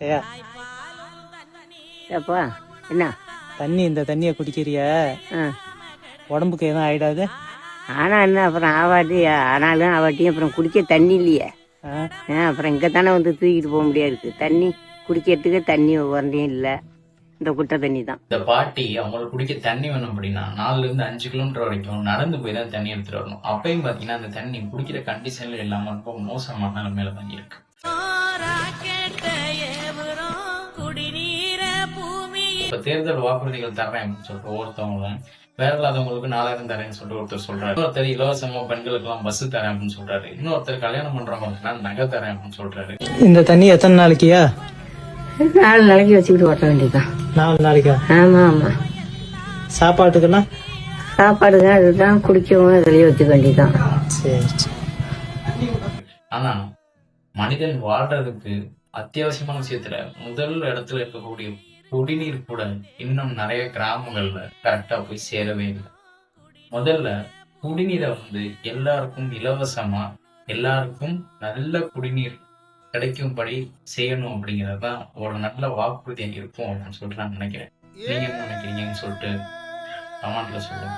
ஏயா ஏப்பா என்ன இந்த தண்ணியை குடிக்கிறிய ஆ உடம்புக்கு எதுவும் ஆயிடாது? ஆனால் என்ன அப்புறம் ஆவாட்டி ஆனாலும் ஆவாட்டியும் அப்புறம் குடிக்க தண்ணி இல்லையே. அப்புறம் இங்கே தானே வந்து தூக்கிட்டு போக முடியாது. தண்ணி குடிக்கிறதுக்கு தண்ணி உரண்டையும் இல்லை, இந்த குட்டை தண்ணி தான். இந்த பாட்டி அவங்களுக்கு குடிக்க தண்ணி வேணும் அப்படின்னா 4-5 கிலோமீட்டர் வரைக்கும் நடந்து போய் தான் தண்ணி எடுத்துட்டு வரணும். அப்பயும் பாத்தீங்கன்னா அந்த தண்ணி குடிக்கிற கண்டிஷன்ல இல்லாம ரொம்ப மோசமான நிலைமையில தண்ணி இருக்கு. இப்ப தேர்தல் வாக்குறுதிகள் தர்றேன் அப்படின்னு சொல்லிட்டு ஒருத்தவங்க வேற இல்லாதவங்களுக்கு 4000 தரேன்னு சொல்லிட்டு ஒருத்தர் சொல்றாரு. இன்னொருத்தர் இலவசமா பெண்களுக்கு எல்லாம் பஸ் தரேன் அப்படின்னு சொல்றாரு. இன்னொருத்தர் கல்யாணம் பண்றவங்களுக்கு நகை தரேன் அப்படின்னு சொல்றாரு. இந்த தண்ணி எத்தனை நாளைக்குயா? 4 நாளைக்கு வச்சுக்கிட்டு ஓட்ட வேண்டியதுதான். 4 நாளைக்கா? ஆமா ஆமா. சாப்பாட்டுக்குன்னா? சாப்பாடுங்க அதுதான், குடிக்கவும் இதுலயே வச்சுக்க வேண்டியதுதான். சரி. ஆனா மனிதன் வாழ்றதுக்கு அத்தியாவசியமான விஷயத்துல முதல் இடத்துல இருக்கக்கூடிய குடிநீர் கூட இன்னும் நிறைய கிராமங்கள்ல கரெக்டா போய் சேரவே இல்லை. முதல்ல குடிநீரை எல்லாருக்கும் இலவசமா, எல்லாருக்கும் நல்ல குடிநீர் கிடைக்கும்படி செய்யணும் அப்படிங்கறதுதான் ஒரு நல்ல வாக்குறுதியாக இருக்கும் அப்படின்னு சொல்லிட்டு நான் நினைக்கிறேன். நீங்க என்ன நினைக்கிறீங்கன்னு சொல்லிட்டு கமெண்ட்ல சொல்லுங்க.